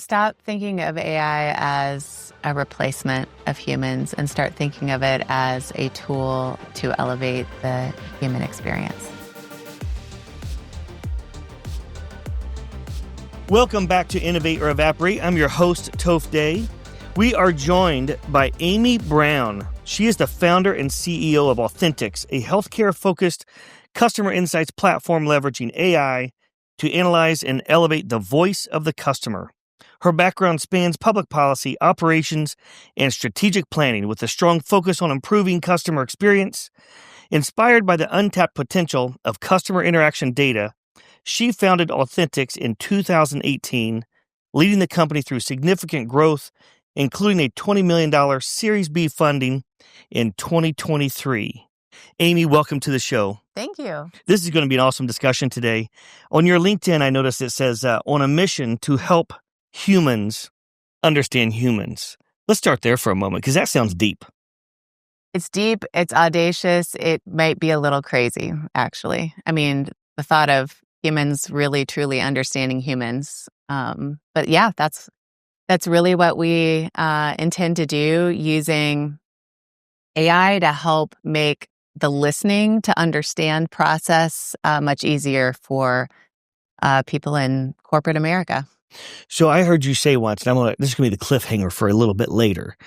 stop thinking of AI as a replacement of humans and start thinking of it as a tool to elevate the human experience. Welcome back to Innovate or Evaporate. I'm your host, Toph Day. We are joined by Amy Brown. She is the founder and CEO of Authenticx, a healthcare-focused customer insights platform leveraging AI to analyze and elevate the voice of the customer. Her background spans public policy, operations, and strategic planning with a strong focus on improving customer experience. Inspired by the untapped potential of customer interaction data, she founded Authenticx in 2018, leading the company through significant growth, including a $20 million Series B funding in 2023. Amy, welcome to the show. Thank you. This is going to be an awesome discussion today. On your LinkedIn, I noticed it says, on a mission to help humans understand humans. Let's start there for a moment, because that sounds deep. It's deep, it's audacious, it might be a little crazy, actually. I mean, the thought of humans really, truly understanding humans. But yeah, that's really what we intend to do, using AI to help make the listening to understand process much easier for people in corporate America. So I heard you say once, and this is going to be the cliffhanger for a little bit later.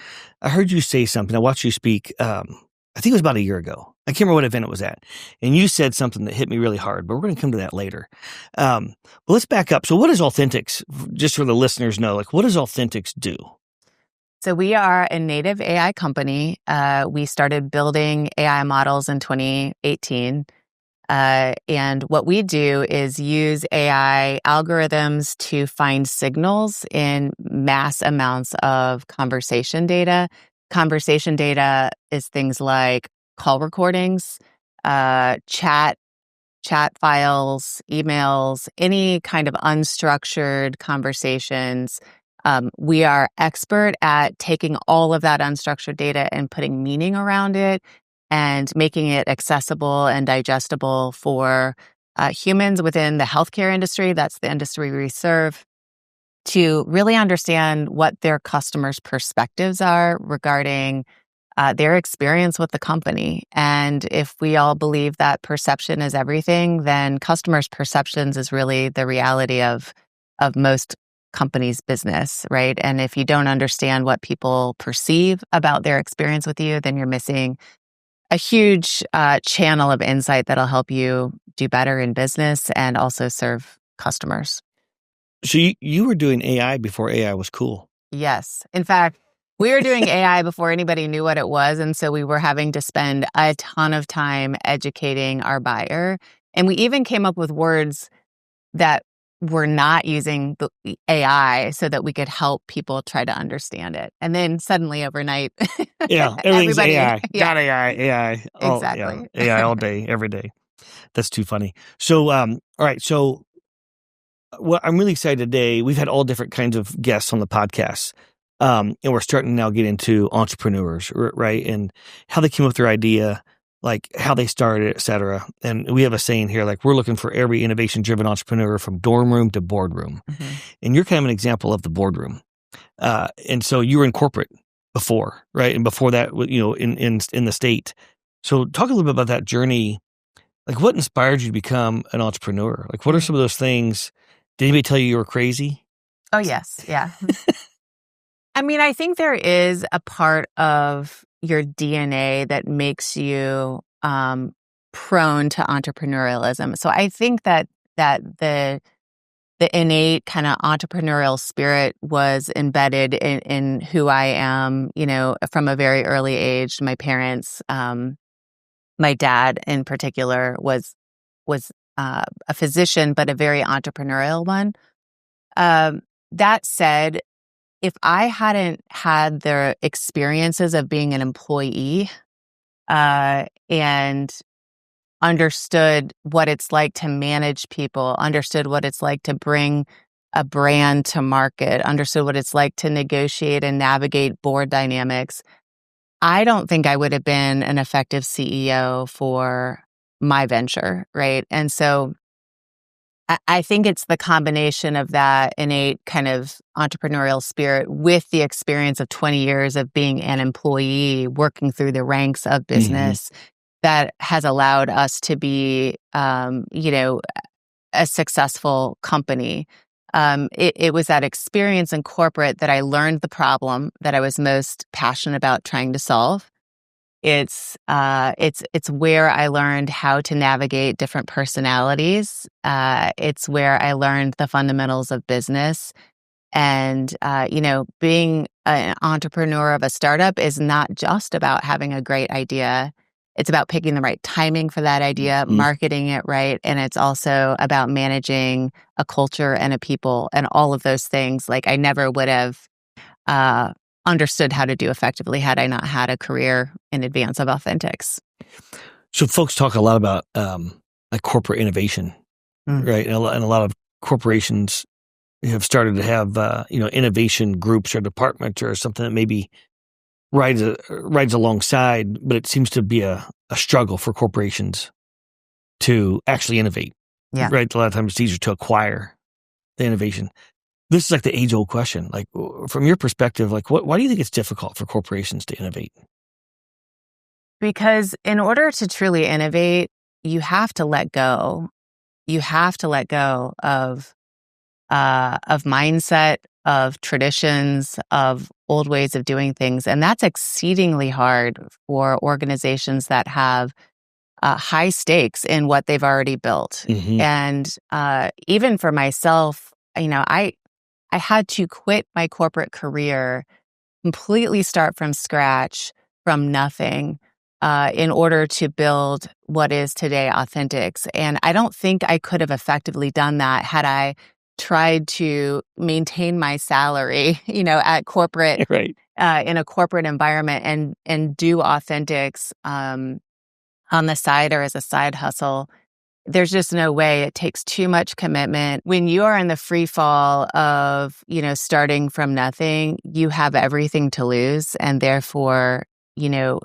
I heard you say something. I watched you speak, I think it was about a year ago. I can't remember what event it was at. And you said something that hit me really hard, but we're going to come to that later. But let's back up. So what does Authenticx, just so the listeners know, what does Authenticx do? So we are a native AI company. We started building AI models in 2018. And what we do is use AI algorithms to find signals in mass amounts of conversation data. Conversation data is things like call recordings, chat files, emails, any kind of unstructured conversations. We are expert at taking all of that unstructured data and putting meaning around it and making it accessible and digestible for humans within the healthcare industry. That's the industry we serve, to really understand what their customers' perspectives are regarding their experience with the company. And if we all believe that perception is everything, then customers' perceptions is really the reality of most companies' business, right? And if you don't understand what people perceive about their experience with you, then you're missing a huge channel of insight that'll help you do better in business and also serve customers. So you were doing AI before AI was cool. Yes. In fact, we were doing AI before anybody knew what it was. And so we were having to spend a ton of time educating our buyer. And we even came up with words that were not using the AI so that we could help people try to understand it. And then suddenly overnight, yeah, everything's AI. Yeah. Got AI. Exactly. AI all day, every day. That's too funny. So, all right. So, well, I'm really excited today. We've had all different kinds of guests on the podcast. And we're starting to now get into entrepreneurs, right? And how they came up with their idea, how they started, et cetera. And we have a saying here, we're looking for every innovation-driven entrepreneur from dorm room to boardroom. Mm-hmm. And you're kind of an example of the boardroom. And so you were in corporate before, right? And before that, in the state. So talk a little bit about that journey. What inspired you to become an entrepreneur? What are some of those things? Did anybody tell you were crazy? Oh, yes. Yeah. I mean, I think there is a part of your DNA that makes you prone to entrepreneurialism. So I think that the innate kind of entrepreneurial spirit was embedded in who I am, from a very early age. My parents, my dad in particular was a physician, but a very entrepreneurial one. That said, if I hadn't had the experiences of being an employee and understood what it's like to manage people, understood what it's like to bring a brand to market, understood what it's like to negotiate and navigate board dynamics, I don't think I would have been an effective CEO for my venture, right? And so I think it's the combination of that innate kind of entrepreneurial spirit with the experience of 20 years of being an employee, working through the ranks of business that has allowed us to be, a successful company. It was that experience in corporate that I learned the problem that I was most passionate about trying to solve. It's where I learned how to navigate different personalities. It's where I learned the fundamentals of business. And, being an entrepreneur of a startup is not just about having a great idea. It's about picking the right timing for that idea, marketing it right. And it's also about managing a culture and a people and all of those things. Like I never would have understood how to do effectively had I not had a career in advance of Authenticx. So folks talk a lot about like corporate innovation, right? And a lot of corporations have started to have innovation groups or departments or something that maybe rides alongside, but it seems to be a struggle for corporations to actually innovate. Yeah. Right. A lot of times it's easier to acquire the innovation. This is like the age-old question. Like from your perspective, like why do you think it's difficult for corporations to innovate? Because in order to truly innovate, you have to let go. You have to let go of mindset, of traditions, of old ways of doing things. And that's exceedingly hard for organizations that have high stakes in what they've already built. And even for myself, I had to quit my corporate career, completely start from scratch, from nothing, in order to build what is today Authenticx. And I don't think I could have effectively done that had I tried to maintain my salary, at corporate, right. In a corporate environment and do Authenticx on the side or as a side hustle. There's just no way. It takes too much commitment. When you are in the free fall of, starting from nothing, you have everything to lose. And therefore,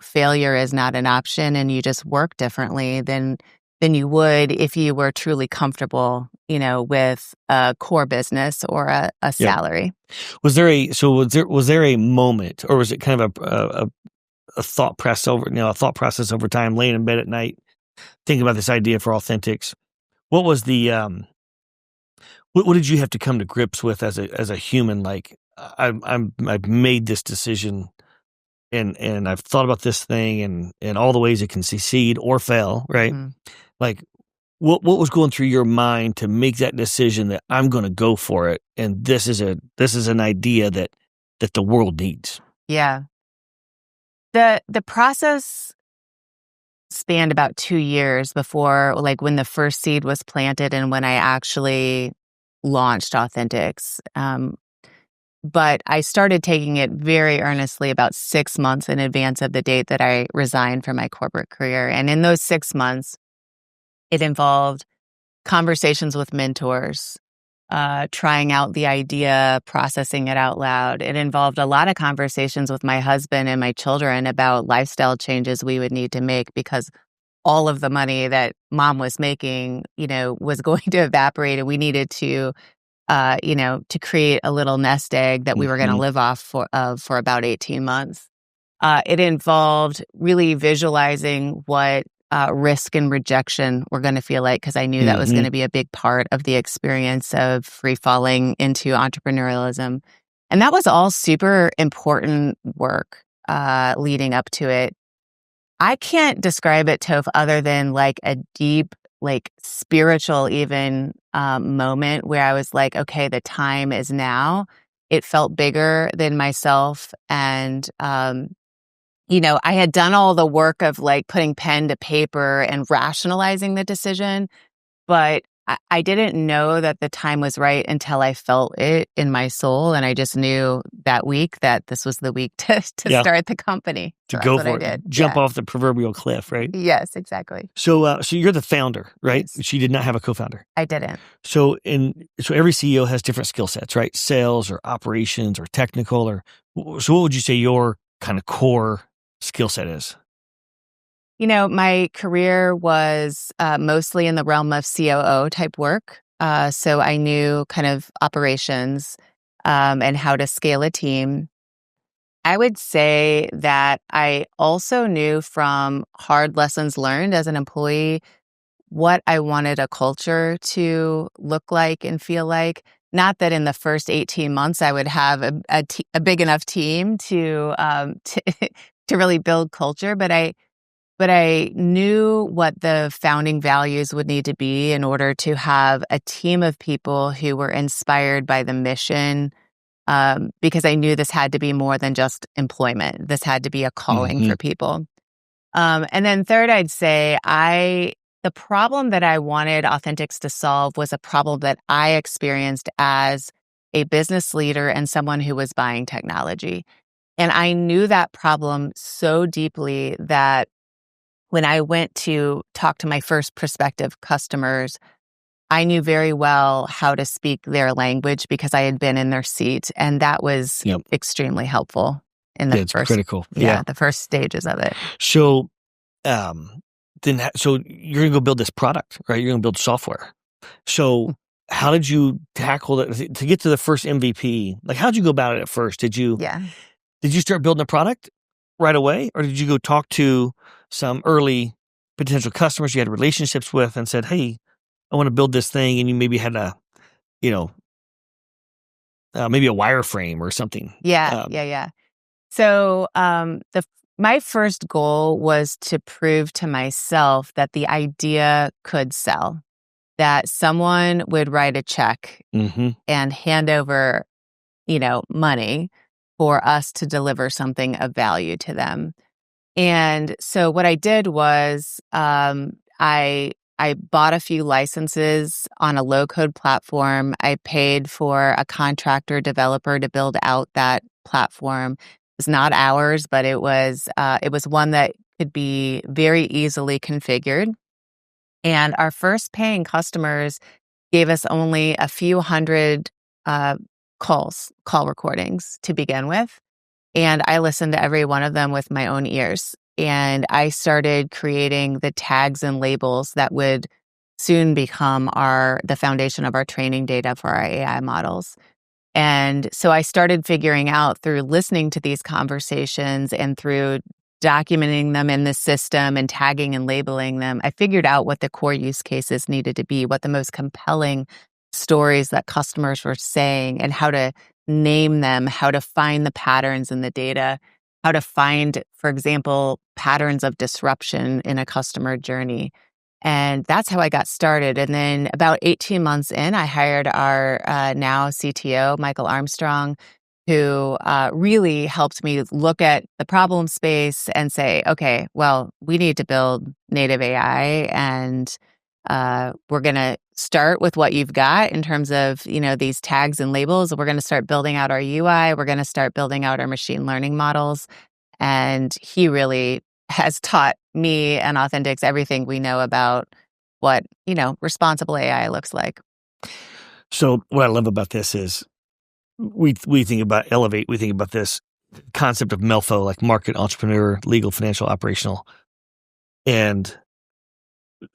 failure is not an option, and you just work differently than you would if you were truly comfortable, with a core business or a salary. Was there a moment, or was it kind of a thought process over time, laying in bed at night, thinking about this idea for Authenticx? What was the what did you have to come to grips with as a human? Like I've made this decision, and I've thought about this thing and all the ways it can succeed or fail, right? Like what was going through your mind to make that decision that I'm going to go for it, and this is an idea that the world needs? Yeah. The process spanned about 2 years before, like, when the first seed was planted and when I actually launched Authenticx. But I started taking it very earnestly about 6 months in advance of the date that I resigned from my corporate career. And in those 6 months, it involved conversations with mentors, trying out the idea, processing it out loud. It involved a lot of conversations with my husband and my children about lifestyle changes we would need to make, because all of the money that mom was making, was going to evaporate, and we needed to, to create a little nest egg that we were going to live off for about 18 months. It involved really visualizing what risk and rejection were going to feel like, because I knew that was going to be a big part of the experience of free falling into entrepreneurialism. And that was all super important work leading up to it. I can't describe it, Toph, other than like a deep, like spiritual even moment where I was like, okay, the time is now. It felt bigger than myself. And I had done all the work of like putting pen to paper and rationalizing the decision, but I didn't know that the time was right until I felt it in my soul. And I just knew that week that this was the week to start the company. To go for it. Jump off the proverbial cliff, right? Yes, exactly. So you're the founder, right? Yes. She did not have a co-founder. I didn't. So every CEO has different skill sets, right? Sales or operations or technical, so what would you say your kind of core skill set is? My career was mostly in the realm of COO type work. So I knew kind of operations and how to scale a team. I would say that I also knew from hard lessons learned as an employee what I wanted a culture to look like and feel like. Not that in the first 18 months I would have a big enough team to really build culture, but I knew what the founding values would need to be in order to have a team of people who were inspired by the mission, because I knew this had to be more than just employment. This had to be a calling for people. And then third, I'd say the problem that I wanted Authenticx to solve was a problem that I experienced as a business leader and someone who was buying technology. And I knew that problem so deeply that when I went to talk to my first prospective customers, I knew very well how to speak their language because I had been in their seat. And that was extremely helpful in the It's critical. the first stages of it. So, so you're going to go build this product, right? You're going to build software. So how did you tackle it to get to the first MVP? Like, how'd you go about it at first? Did you start building a product right away? Or did you go talk to some early potential customers you had relationships with and said, hey, I want to build this thing. And you maybe had maybe a wireframe or something. Yeah. So my first goal was to prove to myself that the idea could sell, that someone would write a check and hand over, money for us to deliver something of value to them. And so what I did was I bought a few licenses on a low-code platform. I paid for a contractor developer to build out that platform. It was not ours, but it was one that could be very easily configured. And our first paying customers gave us only a few hundred call recordings to begin with. And I listened to every one of them with my own ears. And I started creating the tags and labels that would soon become the foundation of our training data for our AI models. And so I started figuring out through listening to these conversations and through documenting them in the system and tagging and labeling them, I figured out what the core use cases needed to be, what the most compelling stories that customers were saying, and how to name them, how to find the patterns in the data, how to find, for example, patterns of disruption in a customer journey. And that's how I got started. And then about 18 months in, I hired our now CTO, Michael Armstrong, who really helped me look at the problem space and say, okay, well, we need to build native AI, and we're going to start with what you've got in terms of, these tags and labels. We're going to start building out our UI. We're going to start building out our machine learning models. And he really has taught me and Authenticx everything we know about what, responsible AI looks like. So what I love about this is we think about Elevate. We think about this concept of MELFO, like market, entrepreneur, legal, financial, operational. And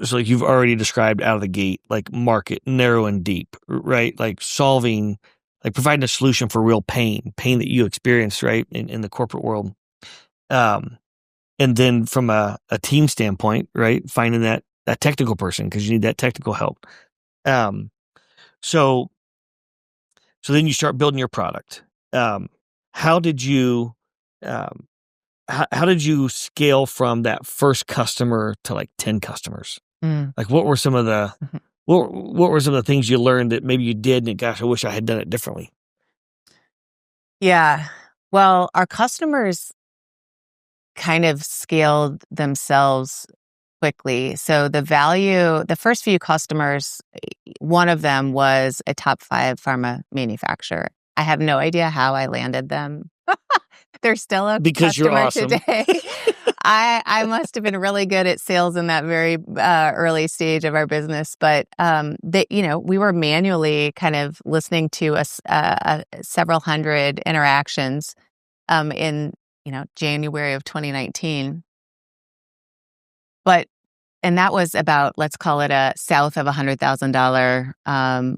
so like you've already described out of the gate, like market, narrow and deep, right? Like solving, like providing a solution for real pain that you experience, right? In the corporate world. And then from a team standpoint, right? Finding that technical person, because you need that technical help. So then you start building your product. How did you scale from that first customer to like 10 customers? Like what were some of the what were some of the things you learned that maybe you did and gosh, I wish I had done it differently? Yeah. Well, our customers kind of scaled themselves quickly. So the first few customers, one of them was a top 5 pharma manufacturer. I have no idea how I landed them. They're still a because customer you're awesome. Today. I must have been really good at sales in that very early stage of our business, but we were manually kind of listening to several hundred interactions in January of 2019. But and that was about, let's call it a south of $100,000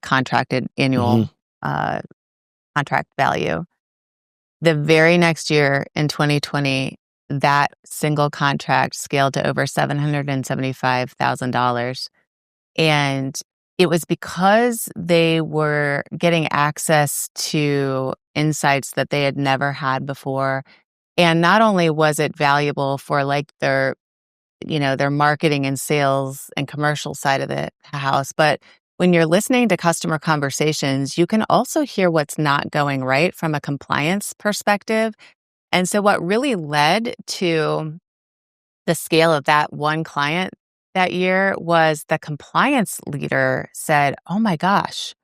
contracted annual contract value. The very next year in 2020, that single contract scaled to over $775,000. And it was because they were getting access to insights that they had never had before. And not only was it valuable for like their marketing and sales and commercial side of the house, but when you're listening to customer conversations, you can also hear what's not going right from a compliance perspective. And so what really led to the scale of that one client that year was the compliance leader said, oh my gosh,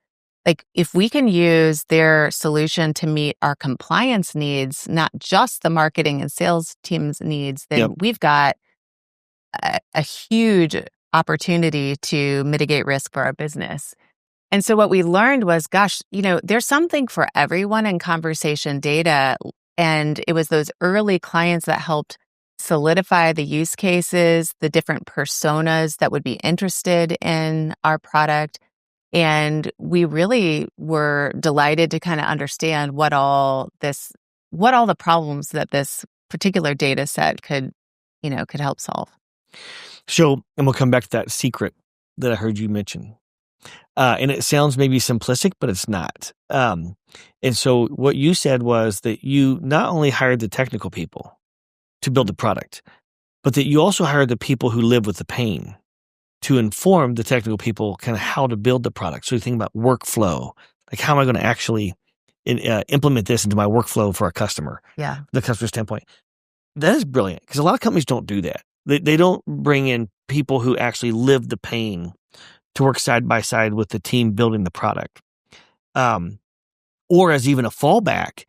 like if we can use their solution to meet our compliance needs, not just the marketing and sales team's needs, then we've got a huge opportunity to mitigate risk for our business. And so what we learned was, gosh, there's something for everyone in conversation data. And it was those early clients that helped solidify the use cases, the different personas that would be interested in our product. And we really were delighted to kind of understand what all the problems that this particular data set could help solve. So, and we'll come back to that secret that I heard you mention. And it sounds maybe simplistic, but it's not. And so what you said was that you not only hired the technical people to build the product, but that you also hired the people who live with the pain to inform the technical people kind of how to build the product. So you think about workflow, like how am I going to actually implement this into my workflow for a customer, the customer standpoint. That is brilliant because a lot of companies don't do that. They don't bring in people who actually live the pain to work side by side with the team building the product. Or as even a fallback,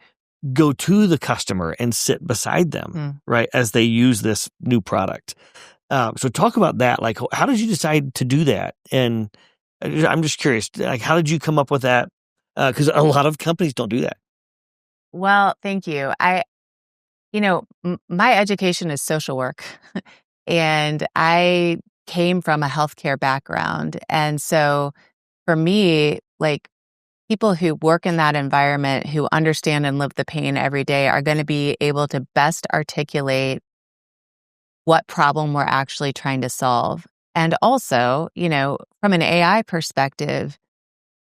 go to the customer and sit beside them, right, as they use this new product. So talk about that. Like, how did you decide to do that? And I'm just curious, like, how did you come up with that? Because a lot of companies don't do that. Well, thank you. My education is social work. And I came from a healthcare background. And so for me, like people who work in that environment, who understand and live the pain every day are going to be able to best articulate what problem we're actually trying to solve. And also, from an AI perspective,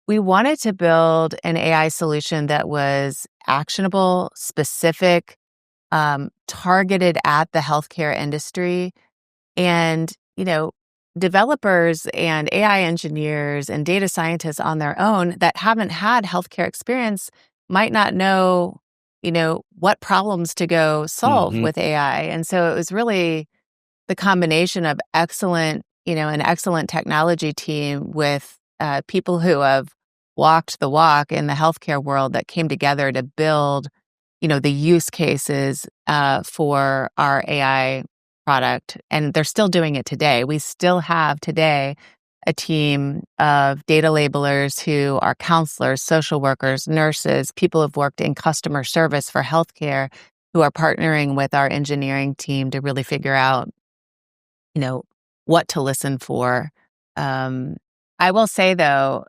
we wanted to build an AI solution that was actionable, specific, targeted at the healthcare industry. And, developers and AI engineers and data scientists on their own that haven't had healthcare experience might not know, what problems to go solve with AI. And so it was really the combination of an excellent technology team with people who have walked the walk in the healthcare world that came together to build, the use cases for our AI product. And they're still doing it today. We still have today a team of data labelers who are counselors, social workers, nurses, people who've worked in customer service for healthcare who are partnering with our engineering team to really figure out, what to listen for. I will say though,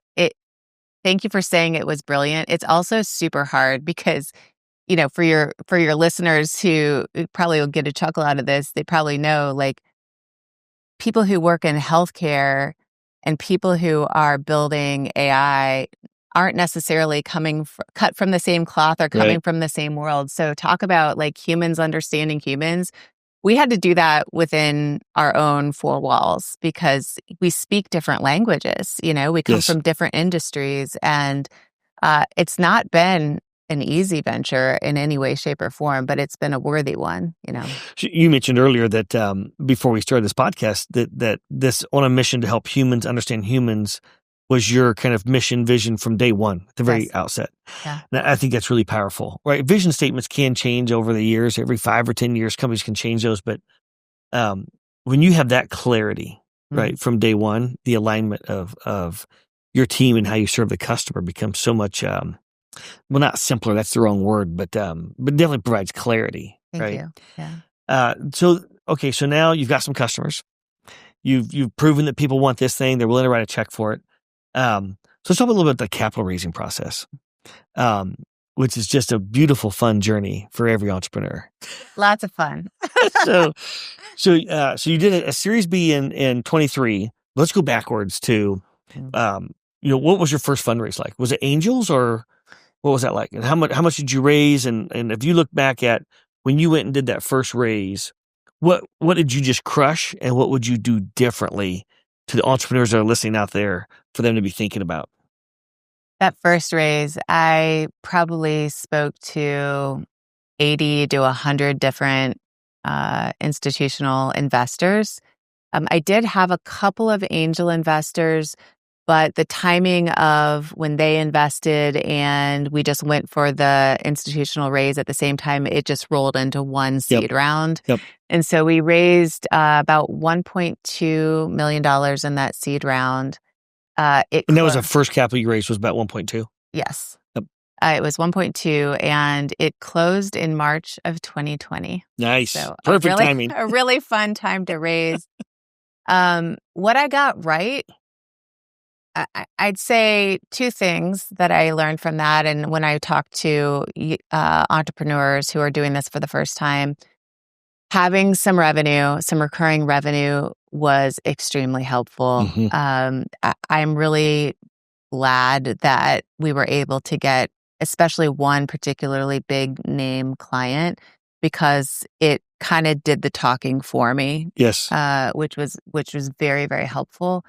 thank you for saying it was brilliant. It's also super hard because for your listeners who probably will get a chuckle out of this, they probably know like people who work in healthcare and people who are building AI aren't necessarily cut from the same cloth or coming from the same world. So talk about like humans understanding humans. We had to do that within our own four walls because we speak different languages. We come from different industries, and it's not been an easy venture in any way, shape, or form, but it's been a worthy one, You mentioned earlier that before we started this podcast, that this on a mission to help humans understand humans was your kind of mission vision from day one, at the very outset. Yeah. And I think that's really powerful, right? Vision statements can change over the years. Every 5 or 10 years, companies can change those. But when you have that clarity, right, from day one, the alignment of your team and how you serve the customer becomes so much well, not simpler, that's the wrong word, but definitely provides clarity. Thank right? you. Yeah. So now you've got some customers. You've proven that people want this thing. They're willing to write a check for it. So let's talk a little bit about the capital raising process, which is just a beautiful, fun journey for every entrepreneur. Lots of fun. So you did a Series B in 23. Let's go backwards to, what was your first fundraise like? Was it angels, or what was that like? And how much did you raise? And if you look back at when you went and did that first raise, what did you just crush, and what would you do differently to the entrepreneurs that are listening out there for them to be thinking about? That first raise, I probably spoke to 80 to 100 different institutional investors. I did have a couple of angel investors, but the timing of when they invested and we just went for the institutional raise at the same time, it just rolled into one seed round. Yep. And so we raised about $1.2 million in that seed round. And that was the first capital you raised, was about 1.2? Yes. Yep. It was 1.2, and it closed in March of 2020. Nice. So Perfect timing. A really fun time to raise. What I got right, I'd say two things that I learned from that. And when I talk to entrepreneurs who are doing this for the first time, having some revenue, some recurring revenue was extremely helpful. I'm really glad that we were able to get especially one particularly big name client, because it kind of did the talking for me. Yes. Which was very, very helpful.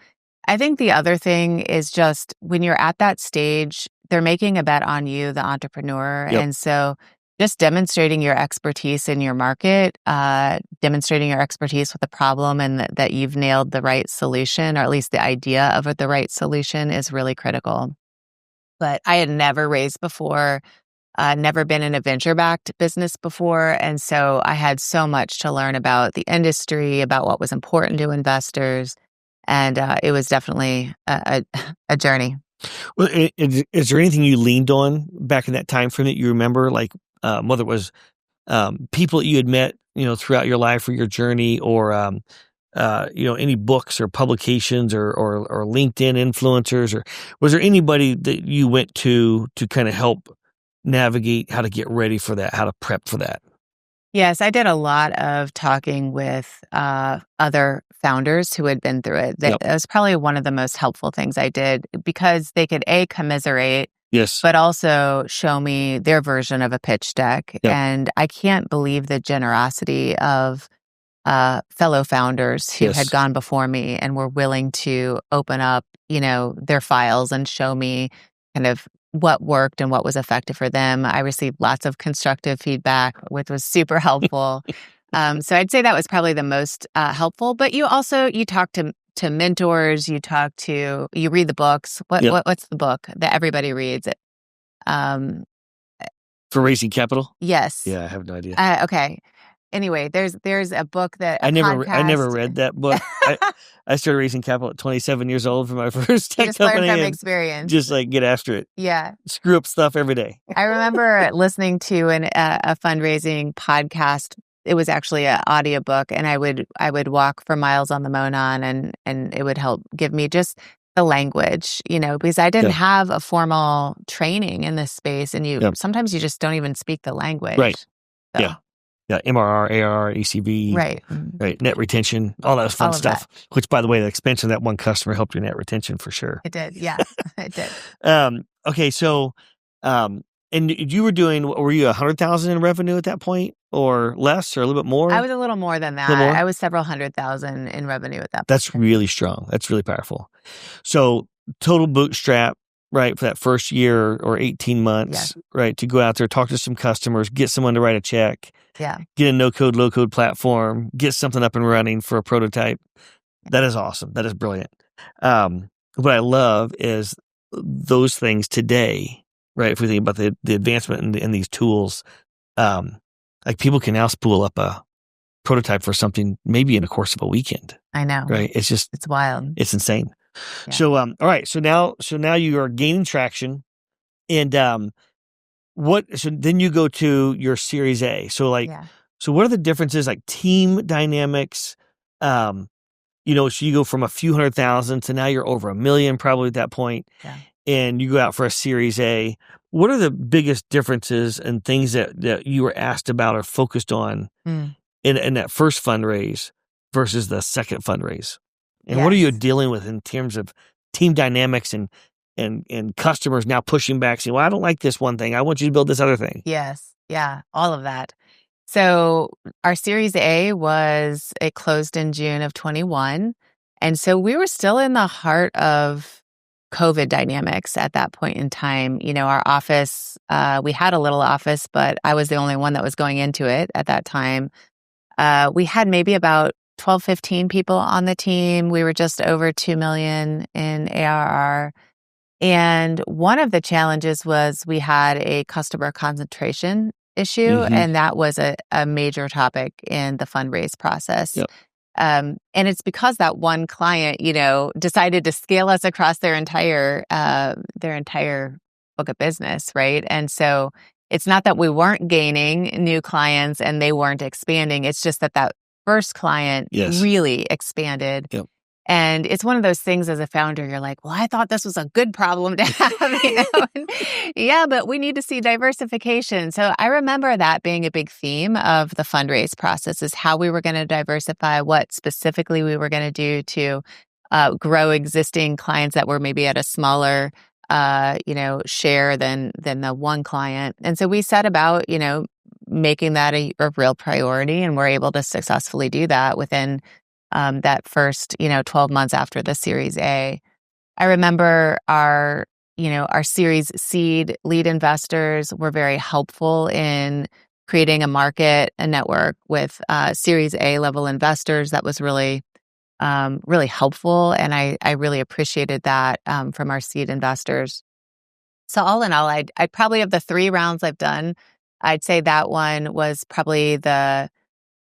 I think the other thing is just when you're at that stage, they're making a bet on you, the entrepreneur. Yep. And so just demonstrating your expertise in your market, demonstrating your expertise with the problem, and that you've nailed the right solution, or at least the idea of the right solution, is really critical. But I had never raised before, never been in a venture-backed business before. And so I had so much to learn about the industry, about what was important to investors. And it was definitely a journey. Well, is there anything you leaned on back in that time frame that you remember, like whether it was people that you had met, throughout your life or your journey, or any books or publications or LinkedIn influencers, or was there anybody that you went to kind of help navigate how to get ready for that, how to prep for that? Yes, I did a lot of talking with other founders who had been through it. That was probably one of the most helpful things I did, because they could commiserate, yes, but also show me their version of a pitch deck. Yep. And I can't believe the generosity of fellow founders who had gone before me and were willing to open up, their files and show me kind of what worked and what was effective for them. I received lots of constructive feedback, which was super helpful. So I'd say that was probably the most helpful. But you talk to mentors, you read the books. What's the book that everybody reads? For raising capital? Yes. Yeah, I have no idea. Okay. Anyway, there's a book that I never read that book. I started raising capital at 27 years old for my first tech just company. Learn from experience. Just get after it. Yeah. Screw up stuff every day. I remember listening to a fundraising podcast. It was actually an audiobook, and I would walk for miles on the Monon, and it would help give me just the language, because I didn't have a formal training in this space, and sometimes you just don't even speak the language. Right. So. Yeah. Yeah, MRR, ARR, ACV, right, net retention, all that fun stuff. Which, by the way, the expansion of that one customer helped your net retention for sure. It did, yeah, it did. Okay, so, and you were you 100,000 in revenue at that point, or less, or a little bit more? I was a little more than that. I was several $100,000 in revenue at that point. That's really strong. That's really powerful. So, total bootstrap. Right, for that first year or 18 months, right, to go out there, talk to some customers, get someone to write a check, get a no-code, low-code platform, get something up and running for a prototype. That is awesome. That is brilliant. What I love is those things today, right, if we think about the advancement in these tools, people can now spool up a prototype for something maybe in a course of a weekend. I know. Right? It's wild. It's insane. Yeah. So, all right. So now you are gaining traction, and so then you go to your Series A. So so what are the differences, like team dynamics, so you go from a few 100,000 to now you're over 1 million probably at that point, and you go out for a Series A. What are the biggest differences and things that you were asked about or focused on in that first fundraise versus the second fundraise? And what are you dealing with in terms of team dynamics and customers now pushing back, saying, well, I don't like this one thing. I want you to build this other thing. Yes. Yeah. All of that. So our Series A it closed in June of 21. And so we were still in the heart of COVID dynamics at that point in time. Our office, we had a little office, but I was the only one that was going into it at that time. We had maybe about 12, 15 people on the team. We were just over 2 million in ARR. And one of the challenges was we had a customer concentration issue, and that was a major topic in the fundraise process. And it's because that one client, decided to scale us across their entire book of business, right? And so it's not that we weren't gaining new clients and they weren't expanding. It's just that first client really expanded. And it's one of those things as a founder, you're like, well, I thought this was a good problem to have. Yeah, but we need to see diversification. So I remember that being a big theme of the fundraise process, is how we were going to diversify, what specifically we were going to do to grow existing clients that were maybe at a smaller share than the one client. And so we set about, making that a real priority, and we're able to successfully do that within that first, 12 months after the Series A. I remember our Series Seed lead investors were very helpful in creating a network with Series A level investors. That was really helpful. And I really appreciated that from our seed investors. So all in all, I'd probably, of the 3 rounds I've done, I'd say that one was probably the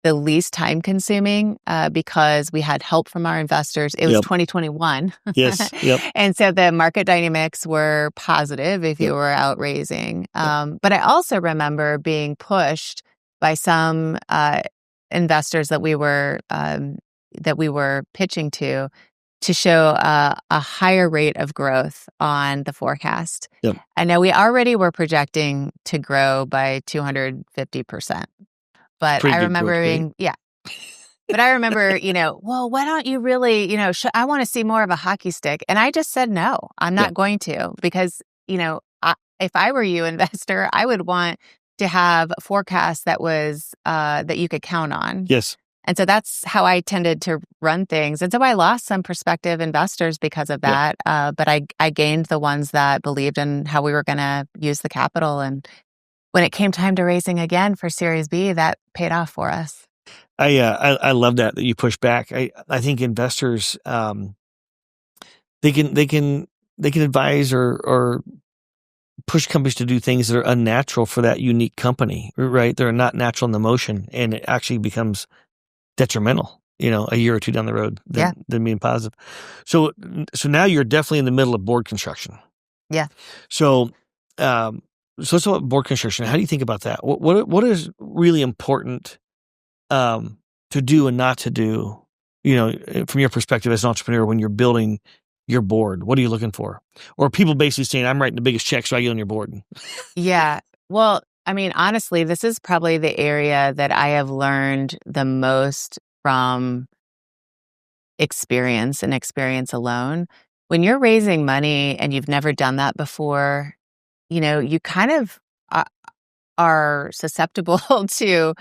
least time consuming because we had help from our investors. It was 2021. Yes. Yep. And so the market dynamics were positive if you were out raising. But I also remember being pushed by some investors that we were pitching to show a higher rate of growth on the forecast. I know we already were projecting to grow by 250%. But I remember But I remember, well, why don't you really, I want to see more of a hockey stick. And I just said, no, I'm not going to, because, if I were you, investor, I would want to have a forecast that was, that you could count on. Yes. And so that's how I tended to run things. And so I lost some prospective investors because of that. But I gained the ones that believed in how we were going to use the capital. And when it came time to raising again for Series B, that paid off for us. I love that you push back. I think investors they can advise or push companies to do things that are unnatural for that unique company, right? They're not natural in the motion, and it actually becomes detrimental, a year or two down the road than being positive. So now you're definitely in the middle of board construction. Yeah. So let's talk about board construction. How do you think about that? What is really important to do and not to do, from your perspective as an entrepreneur when you're building your board? What are you looking for? Or people basically saying, I'm writing the biggest check, so I get on your board. Yeah. Well, I mean, honestly, this is probably the area that I have learned the most from experience and experience alone. When you're raising money and you've never done that before, you kind of are susceptible to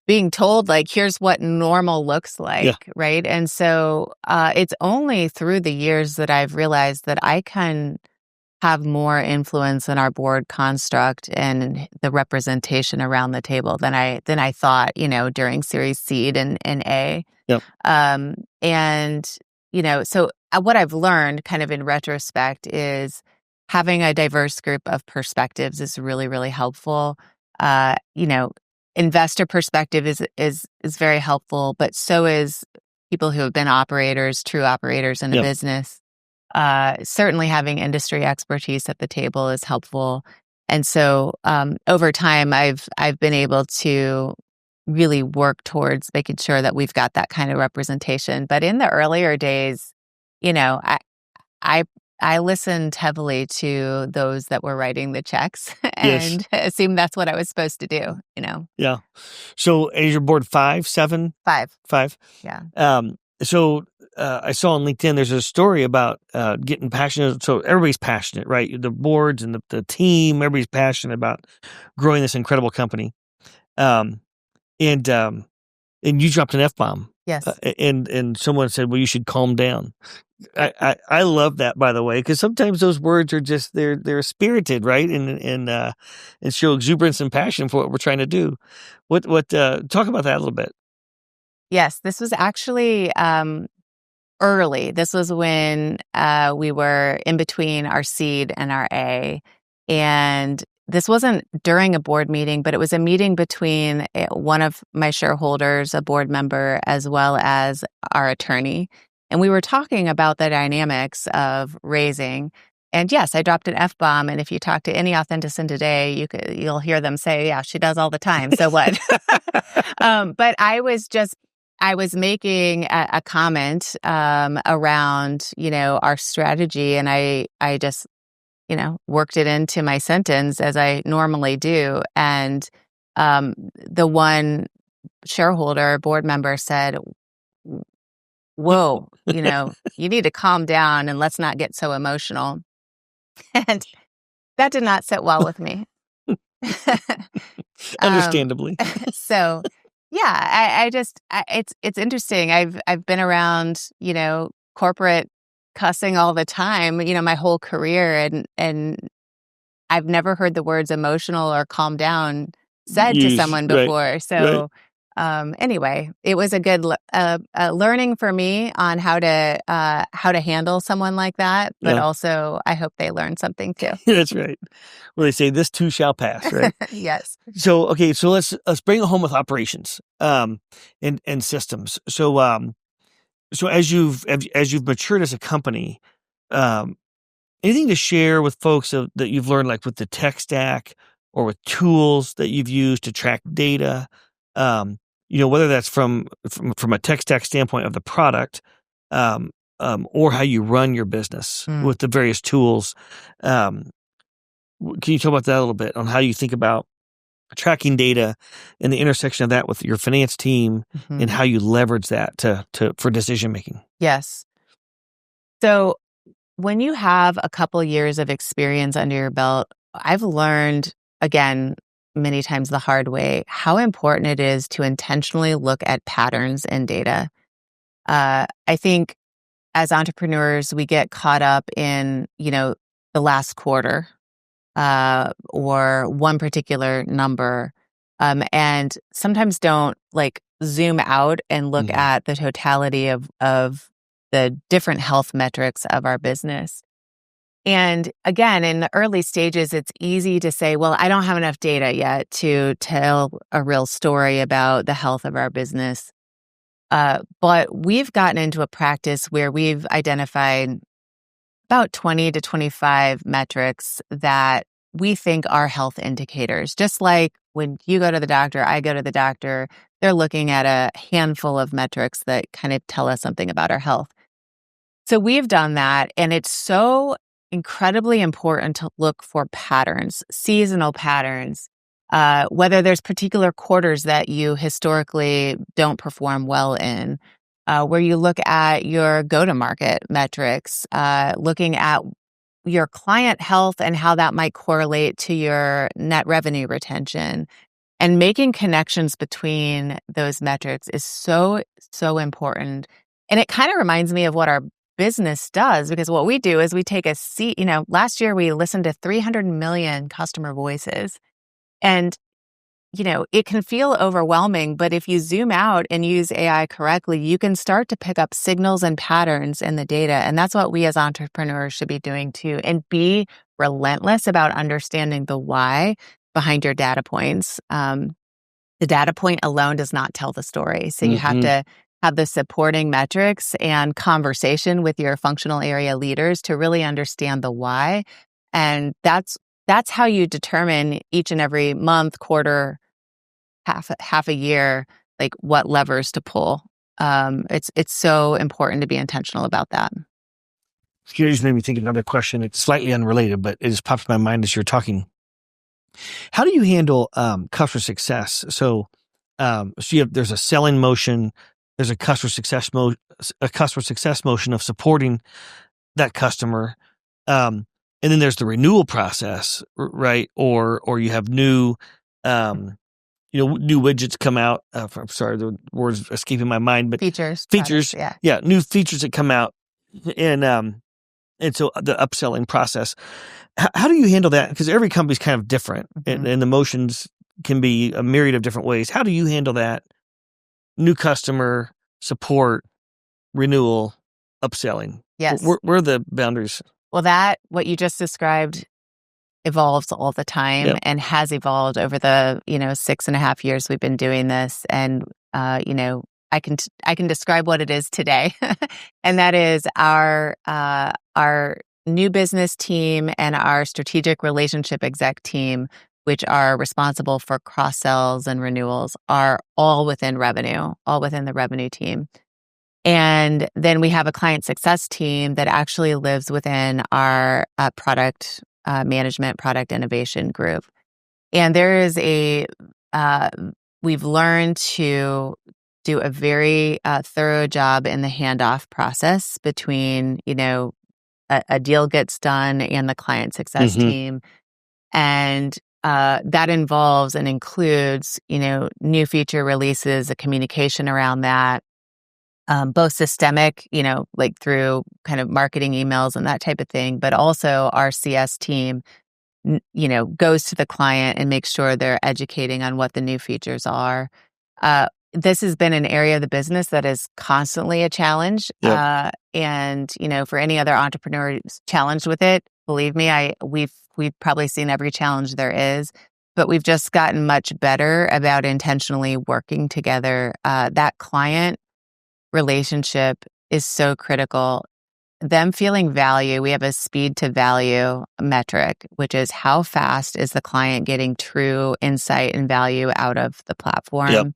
being told, like, here's what normal looks like, right? And so it's only through the years that I've realized that I can have more influence in our board construct and the representation around the table than I thought, during Series Seed and A. Yep. So what I've learned kind of in retrospect is having a diverse group of perspectives is really, really helpful. Investor perspective is very helpful, but so is people who have been true operators in a business. Certainly having industry expertise at the table is helpful. And so over time, I've been able to really work towards making sure that we've got that kind of representation. But in the earlier days, I I listened heavily to those that were writing the checks Yes. and assumed that's what I was supposed to do, Yeah. So is your board 5, 7, 5. 5? Yeah. So I saw on LinkedIn there's a story about getting passionate. So everybody's passionate, right? The boards and the team, everybody's passionate about growing this incredible company. Um, and you dropped an F-bomb. Yes. And someone said, well, you should calm down. I love that, by the way, because sometimes those words are just they're spirited, right, and show exuberance and passion for what we're trying to do. What talk about that a little bit? Yes, this was actually early. This was when we were in between our seed and our A, and this wasn't during a board meeting, but it was a meeting between one of my shareholders, a board member, as well as our attorney. And we were talking about the dynamics of raising. And yes, I dropped an F-bomb. And if you talk to any Authenticin today, you'll hear them say, yeah, she does all the time. So what? But I was making a comment around, our strategy. And I just, worked it into my sentence as I normally do. And the one shareholder board member said, whoa, you need to calm down and let's not get so emotional. And that did not sit well with me. Understandably. So yeah, it's interesting. I've been around, corporate cussing all the time, my whole career, and I've never heard the words emotional or calm down said to someone Right, before. So anyway, it was a good learning for me on how to handle someone like that. But also, I hope they learn something too. That's right. Well, they say this too shall pass, right? Yes. So okay, so let's bring it home with operations and systems. So as you've matured as a company, anything to share with folks that you've learned, like with the tech stack or with tools that you've used to track data, whether that's from a tech stack standpoint of the product, or how you run your business with the various tools. Can you talk about that a little bit on how you think about tracking data and the intersection of that with your finance team and how you leverage that for decision making? Yes. So when you have a couple years of experience under your belt, I've learned, again, many times the hard way, how important it is to intentionally look at patterns in data. I think as entrepreneurs, we get caught up in, the last quarter or one particular number, and sometimes don't zoom out and look at the totality of the different health metrics of our business. And again, in the early stages, it's easy to say, well, I don't have enough data yet to tell a real story about the health of our business. But we've gotten into a practice where we've identified about 20 to 25 metrics that we think are health indicators. Just like when you go to the doctor, I go to the doctor, they're looking at a handful of metrics that kind of tell us something about our health. So we've done that, and it's so incredibly important to look for patterns, seasonal patterns, whether there's particular quarters that you historically don't perform well in, where you look at your go-to-market metrics, looking at your client health and how that might correlate to your net revenue retention. And making connections between those metrics is so, so important. And it kind of reminds me of what our business does, because what we do is we take a seat. Last year we listened to 300 million customer voices. And, it can feel overwhelming, but if you zoom out and use AI correctly, you can start to pick up signals and patterns in the data. And that's what we as entrepreneurs should be doing too. And be relentless about understanding the why behind your data points. The data point alone does not tell the story. So you have to have the supporting metrics and conversation with your functional area leaders to really understand the why. And that's how you determine each and every month, quarter, half a year, like what levers to pull. It's so important to be intentional about that. You just made me think of another question. It's slightly unrelated, but it just popped in my mind as you're talking. How do you handle customer success? So there's a selling motion, there's a customer success motion of supporting that customer, and then there's the renewal process, right? Or you have new new widgets come out. I'm sorry, the words escaping my mind, but Features, products, yeah, new features that come out, and so the upselling process. How do you handle that? Because every company's kind of different, and the motions can be a myriad of different ways. How do you handle that? New customer support, renewal, upselling. Yes. Where are the boundaries? Well, what you just described evolves all the time and has evolved over the 6.5 years we've been doing this, and I can describe what it is today, and that is our new business team and our strategic relationship exec team, which are responsible for cross sells and renewals, are all within the revenue team. And then we have a client success team that actually lives within our product management, product innovation group. And there is we've learned to do a very thorough job in the handoff process between, a deal gets done and the client success team. And that involves and includes, new feature releases, the communication around that, both systemic, like through kind of marketing emails and that type of thing, but also our CS team, goes to the client and makes sure they're educating on what the new features are. This has been an area of the business that is constantly a challenge. Yep. And, for any other entrepreneur challenged with it, believe me, we've probably seen every challenge there is, but we've just gotten much better about intentionally working together. That client relationship is so critical. Them feeling value, we have a speed to value metric, which is how fast is the client getting true insight and value out of the platform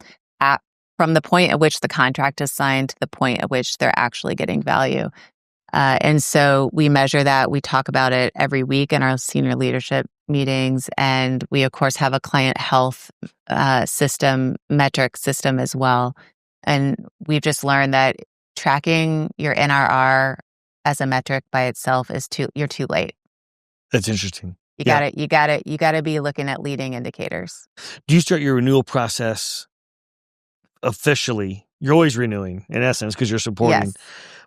from the point at which the contract is signed to the point at which they're actually getting value. And so we measure that. We talk about it every week in our senior leadership meetings. And we, of course, have a client health metric system as well. And we've just learned that tracking your NRR as a metric by itself you're too late. That's interesting. You gotta be looking at leading indicators. Do you start your renewal process officially? You're always renewing in essence because you're supporting,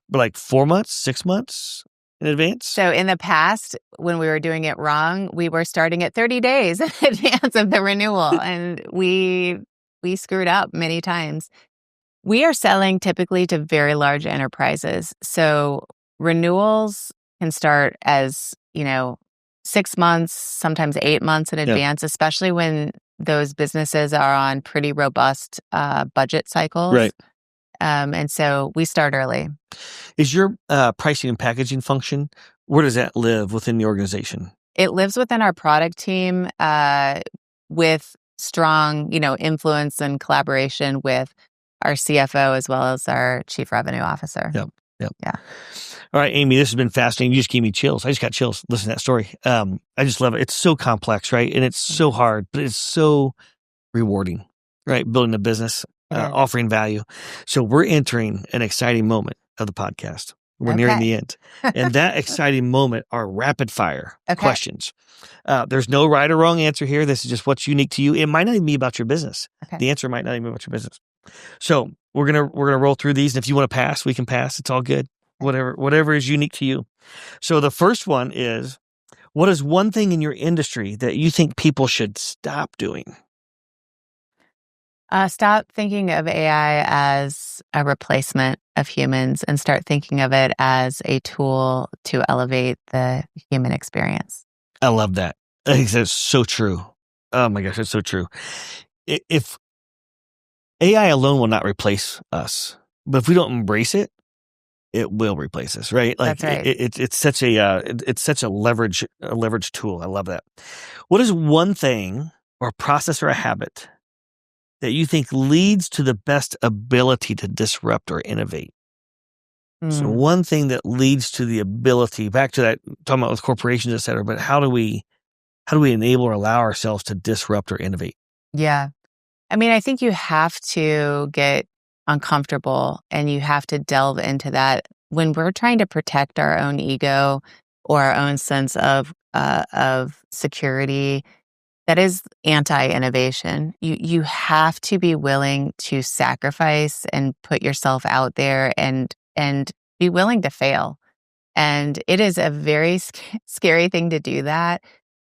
but like 4 months, 6 months in advance? So in the past, when we were doing it wrong, we were starting at 30 days in advance of the renewal, and we screwed up many times. We are selling typically to very large enterprises. So renewals can start as, 6 months, sometimes 8 months in advance, especially when those businesses are on pretty robust budget cycles. Right. And so we start early. Is your pricing and packaging function, where does that live within the organization? It lives within our product team with strong, influence and collaboration with our CFO as well as our chief revenue officer. Yep. Yeah. All right, Amy, this has been fascinating. You just gave me chills. I just got chills listening to that story. I just love it. It's so complex, right? And it's so hard, but it's so rewarding, right? Building a business, offering value. So we're entering an exciting moment of the podcast. We're nearing the end. And that exciting moment are rapid fire questions. There's no right or wrong answer here. This is just what's unique to you. It might not even be about your business. The answer might not even be about your business. So we're gonna roll through these, and if you want to pass, we can pass. It's all good. Whatever is unique to you. So the first one is, what is one thing in your industry that you think people should stop doing? Stop thinking of AI as a replacement of humans and start thinking of it as a tool to elevate the human experience. I love that. I think that's so true. Oh my gosh, that's so true. If AI alone will not replace us, but if we don't embrace it, it will replace us, right? Like, that's right. It's such a leverage tool. I love that. What is one thing or a process or a habit that you think leads to the best ability to disrupt or innovate? So one thing that leads to the ability, back to that, talking about with corporations, et cetera, but how do we enable or allow ourselves to disrupt or innovate? Yeah. I mean, I think you have to get uncomfortable and you have to delve into that. When we're trying to protect our own ego or our own sense of security, that is anti-innovation. You have to be willing to sacrifice and put yourself out there and be willing to fail. And it is a very scary thing to do that.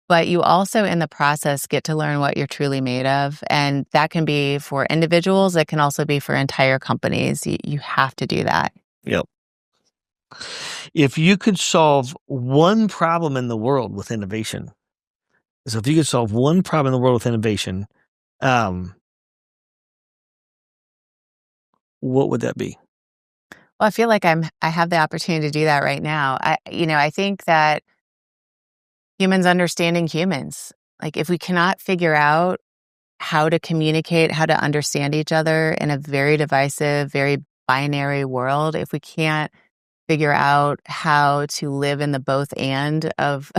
But you also, in the process, get to learn what you're truly made of. And that can be for individuals. It can also be for entire companies. You have to do that. Yep. If you could solve one problem in the world with innovation, so if you could solve one problem in the world with innovation, what would that be? Well, I feel like I have the opportunity to do that right now. I think that humans understanding humans. Like, if we cannot figure out how to communicate, how to understand each other in a very divisive, very binary world, if we can't figure out how to live in the both and of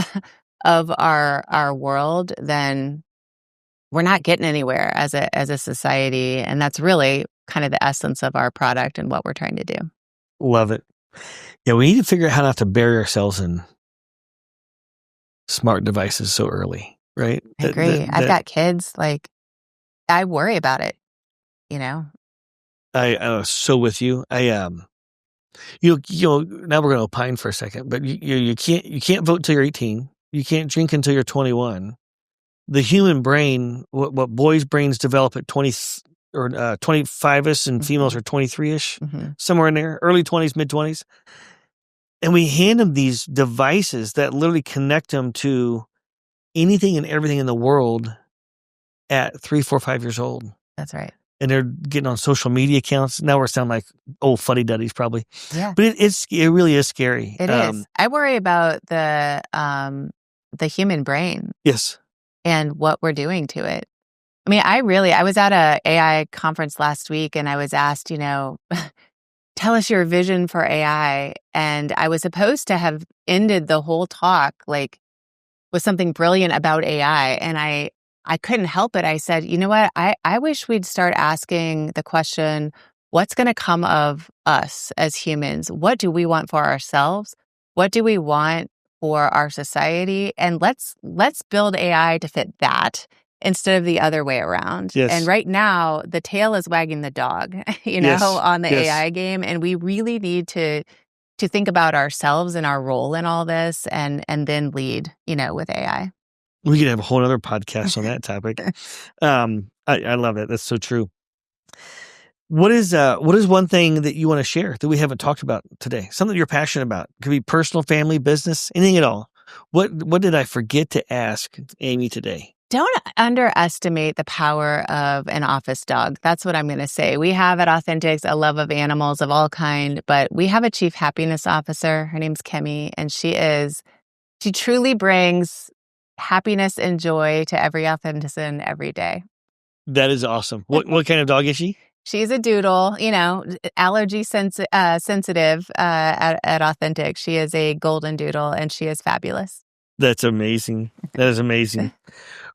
of our world, then we're not getting anywhere as a society. And that's really kind of the essence of our product and what we're trying to do. Love it. Yeah, we need to figure out how not to bury ourselves in smart devices so early, right? I agree. I've got kids. Like, I worry about it, I was so with you. Now we're going to opine for a second, but you can't vote till you're 18. You can't drink until you're 21. The human brain, what boys' brains develop at 20 or 25ish, and females are 23ish, somewhere in there, early 20s, mid 20s. And we hand them these devices that literally connect them to anything and everything in the world at 3, 4, 5 years old. That's right. And they're getting on social media accounts. Now we're sounding like old fuddy-duddies probably. Yeah. But it really is scary. It is. I worry about the human brain. Yes. And what we're doing to it. I mean, I was at a AI conference last week and I was asked, tell us your vision for AI. And I was supposed to have ended the whole talk like with something brilliant about AI. And I couldn't help it. I said, you know what? I wish we'd start asking the question, what's going to come of us as humans? What do we want for ourselves? What do we want for our society? And let's build AI to fit that instead of the other way around. Yes. And right now, the tail is wagging the dog, on the AI game. And we really need to think about ourselves and our role in all this and then lead, with AI. We could have a whole other podcast on that topic. I love that. That's so true. What is one thing that you want to share that we haven't talked about today? Something you're passionate about. It could be personal, family, business, anything at all. What did I forget to ask Amy today? Don't underestimate the power of an office dog. That's what I'm going to say. We have at Authenticx a love of animals of all kind, but we have a chief happiness officer. Her name's Kemi, and she truly brings happiness and joy to every Authentician every day. That is awesome. What kind of dog is she? She's a doodle, allergy sensitive at Authenticx. She is a golden doodle, and she is fabulous. That's amazing. That is amazing.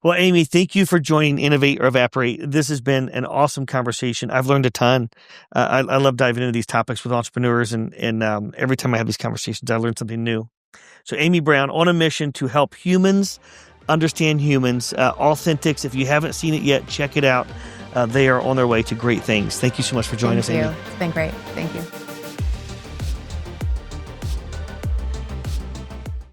Well, Amy, thank you for joining Innovate or Evaporate. This has been an awesome conversation. I've learned a ton. I love diving into these topics with entrepreneurs, and every time I have these conversations, I learn something new. So Amy Brown, on a mission to help humans understand humans. Authenticx, if you haven't seen it yet, check it out. They are on their way to great things. Thank you so much for joining us, Amy. It's been great. Thank you.